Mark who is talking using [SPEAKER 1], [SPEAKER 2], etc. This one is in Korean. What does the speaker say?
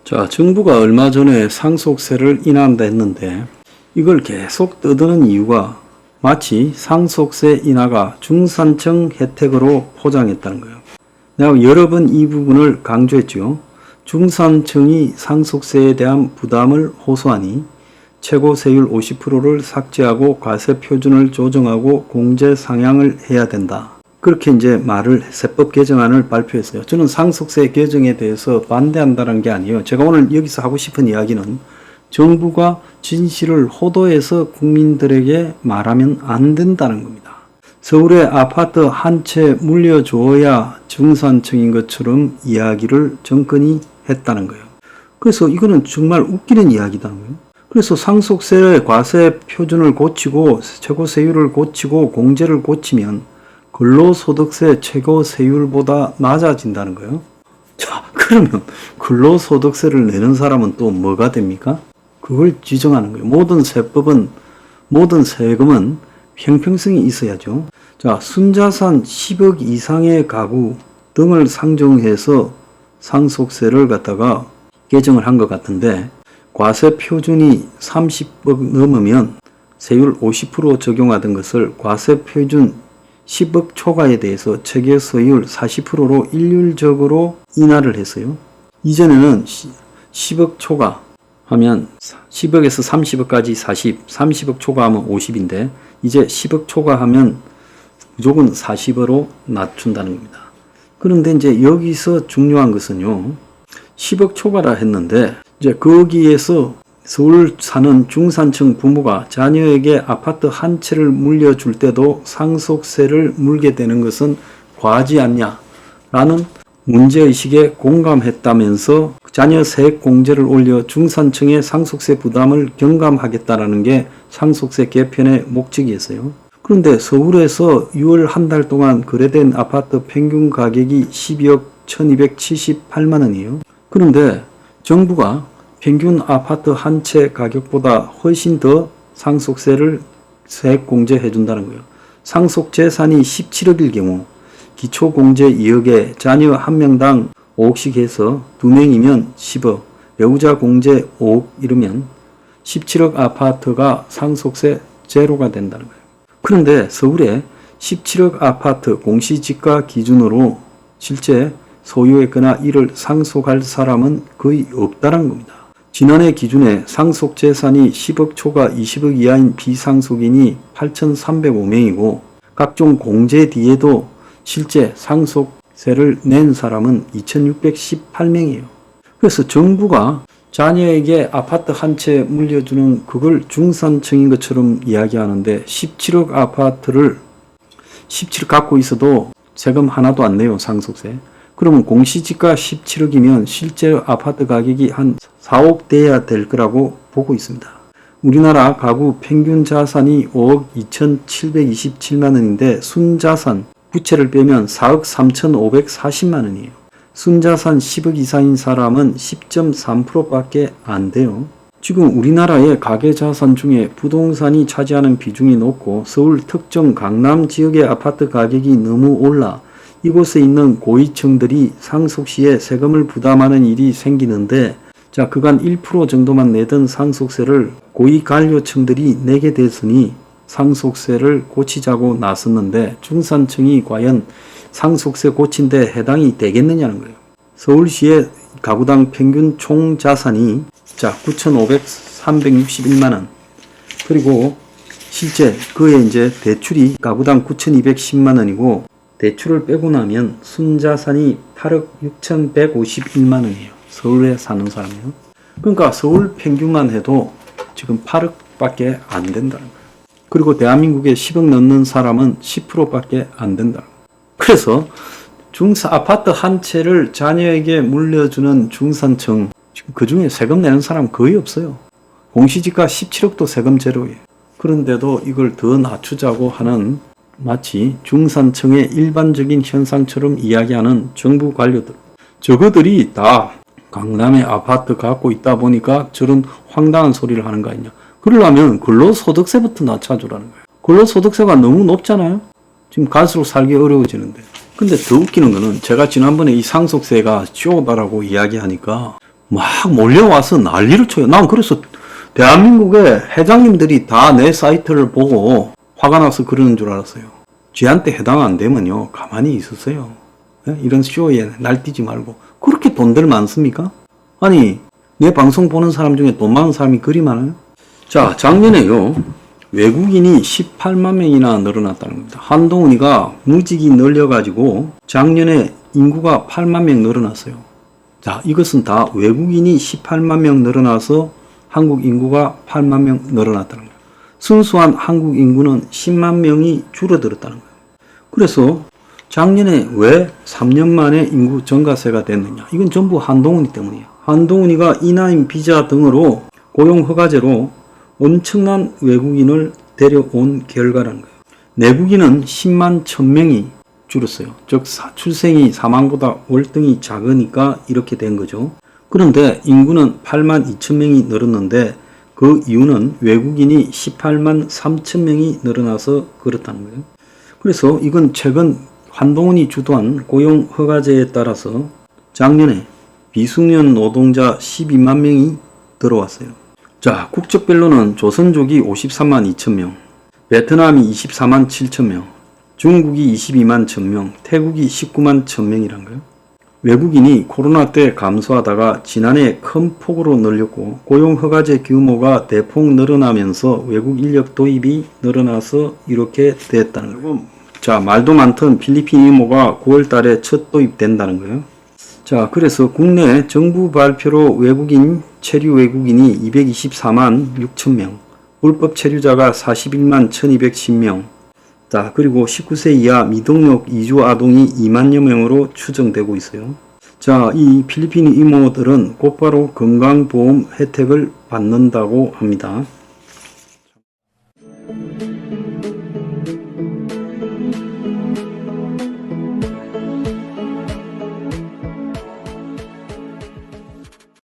[SPEAKER 1] 자, 정부가 얼마 전에 상속세를 인하한다 했는데 이걸 계속 떠드는 이유가 마치 상속세 인하가 중산층 혜택으로 포장했다는 거예요. 내가 여러 번 이 부분을 강조했죠. 중산층이 상속세에 대한 부담을 호소하니 최고 세율 50%를 삭제하고 과세 표준을 조정하고 공제 상향을 해야 된다. 그렇게 이제 말을 세법 개정안을 발표했어요. 저는 상속세 개정에 대해서 반대한다는 게 아니에요. 제가 오늘 여기서 하고 싶은 이야기는 정부가 진실을 호도해서 국민들에게 말하면 안 된다는 겁니다. 서울에 아파트 한 채 물려줘야 중산층인 것처럼 이야기를 정권이 했다는 거예요. 그래서 이거는 정말 웃기는 이야기다는 거예요. 그래서 상속세 과세 표준을 고치고 최고 세율을 고치고 공제를 고치면 근로소득세 최고 세율보다 낮아진다는 거예요. 자, 그러면 근로소득세를 내는 사람은 또 뭐가 됩니까? 그걸 지정하는 거예요. 모든 세금은 형평성이 있어야죠. 자, 순자산 10억 이상의 가구 등을 상정해서 상속세를 갖다가 개정을 한 것 같은데 과세 표준이 30억 넘으면 세율 50% 적용하던 것을 과세 표준 10억 초과에 대해서 체계세율 40%로 일률적으로 인하를 했어요. 이전에는 10억 초과 하면 10억에서 30억까지 40, 30억 초과하면 50인데 이제 10억 초과하면 무조건 40으로 낮춘다는 겁니다. 그런데 이제 여기서 중요한 것은요. 10억 초과라 했는데 이제 거기에서 서울 사는 중산층 부모가 자녀에게 아파트 한 채를 물려줄 때도 상속세를 물게 되는 것은 과하지 않냐라는 문제의식에 공감했다면서 자녀 세액 공제를 올려 중산층의 상속세 부담을 경감하겠다라는 게 상속세 개편의 목적이었어요. 그런데 서울에서 6월 한 달 동안 거래된 아파트 평균 가격이 12억 1278만 원이에요. 그런데 정부가 평균 아파트 한 채 가격보다 훨씬 더 상속세를 세액 공제해 준다는 거예요. 상속 재산이 17억일 경우 기초공제 2억에 자녀 한 명당 5억씩 해서 2명이면 10억, 배우자 공제 5억 이르면 17억 아파트가 상속세 제로가 된다는 거예요. 그런데 서울에 17억 아파트 공시지가 기준으로 실제 소유했거나 이를 상속할 사람은 거의 없다는 겁니다. 지난해 기준에 상속재산이 10억 초과 20억 이하인 비상속인이 8,305명이고 각종 공제 뒤에도 실제 상속세를 낸 사람은 2,618명이에요. 그래서 정부가 자녀에게 아파트 한 채 물려주는 그걸 중산층인 것처럼 이야기하는데 17억 아파트를 17억 갖고 있어도 세금 하나도 안 내요, 상속세. 그러면 공시지가 17억이면 실제 아파트 가격이 한 4억 돼야 될 거라고 보고 있습니다. 우리나라 가구 평균 자산이 5억 2,727만 원인데 순자산 부채를 빼면 4억 3,540만 원이에요. 순자산 10억 이상인 사람은 10.3%밖에 안 돼요. 지금 우리나라의 가계자산 중에 부동산이 차지하는 비중이 높고 서울 특정 강남 지역의 아파트 가격이 너무 올라 이곳에 있는 고위층들이 상속시에 세금을 부담하는 일이 생기는데 자, 그간 1% 정도만 내던 상속세를 고위 관료층들이 내게 됐으니 상속세를 고치자고 나섰는데 중산층이 과연 상속세 고친데 해당이 되겠느냐는 거예요. 서울시의 가구당 평균 총 자산이 자 9,361만 원 그리고 실제 그의 이제 대출이 가구당 9,210만 원이고 대출을 빼고 나면 순자산이 8억 6,151만 원이에요. 서울에 사는 사람이요. 그러니까 서울 평균만 해도 지금 8억밖에 안 된다는 거예요. 그리고 대한민국에 10억 넘는 사람은 10%밖에 안 된다는 거예요. 그래서 아파트 한 채를 자녀에게 물려주는 중산층 지금 그 중에 세금 내는 사람 거의 없어요. 공시지가 17억도 세금 제로예요. 그런데도 이걸 더 낮추자고 하는 마치 중산층의 일반적인 현상처럼 이야기하는 정부 관료들. 저거들이 다 강남에 아파트 갖고 있다 보니까 저런 황당한 소리를 하는 거 아니냐. 그러려면 근로소득세부터 낮춰주라는 거예요. 근로소득세가 너무 높잖아요. 지금 갈수록 살기 어려워지는데. 근데 더 웃기는 거는 제가 지난번에 이 상속세가 쇼다라고 이야기하니까 막 몰려와서 난리를 쳐요. 난 그래서 대한민국의 회장님들이 다 내 사이트를 보고 화가 나서 그러는 줄 알았어요. 쥐한테 해당 안 되면요, 가만히 있으세요. 이런 쇼에 날뛰지 말고. 그렇게 돈들 많습니까? 아니, 내 방송 보는 사람 중에 돈 많은 사람이 그리 많아요? 자, 작년에요, 외국인이 18만 명이나 늘어났다는 겁니다. 한동훈이가 무지개 늘려가지고 작년에 인구가 8만 명 늘어났어요. 자, 이것은 다 외국인이 18만 명 늘어나서 한국 인구가 8만 명 늘어났다는 거예요. 순수한 한국 인구는 10만 명이 줄어들었다는 거예요. 그래서 작년에 왜 3년 만에 인구 증가세가 됐느냐? 이건 전부 한동훈이 때문이에요. 한동훈이가 이나임 비자 등으로 고용 허가제로 엄청난 외국인을 데려온 결과라는 거예요. 내국인은 10만 1000명이 줄었어요. 즉 출생이 사망보다 월등히 작으니까 이렇게 된 거죠. 그런데 인구는 8만 2천 명이 늘었는데 그 이유는 외국인이 18만 3천 명이 늘어나서 그렇다는 거예요. 그래서 이건 최근 한동훈이 주도한 고용허가제에 따라서 작년에 비숙련 노동자 12만 명이 들어왔어요. 자, 국적별로는 조선족이 53만 2천 명, 베트남이 24만 7천 명, 중국이 22만 1000명, 태국이 19만 1000명이란 거예요. 외국인이 코로나 때 감소하다가 지난해 큰 폭으로 늘렸고 고용허가제 규모가 대폭 늘어나면서 외국 인력 도입이 늘어나서 이렇게 됐다는 거예요. 자, 말도 많던 필리핀 이모가 9월 달에 첫 도입된다는 거예요. 자, 그래서 국내 정부 발표로 외국인, 체류 외국인이 224만 6천 명, 불법 체류자가 41만 1210명, 자, 그리고 19세 이하 미등록 이주 아동이 2만여 명으로 추정되고 있어요. 자, 이 필리핀 이모들은 곧바로 건강보험 혜택을 받는다고 합니다.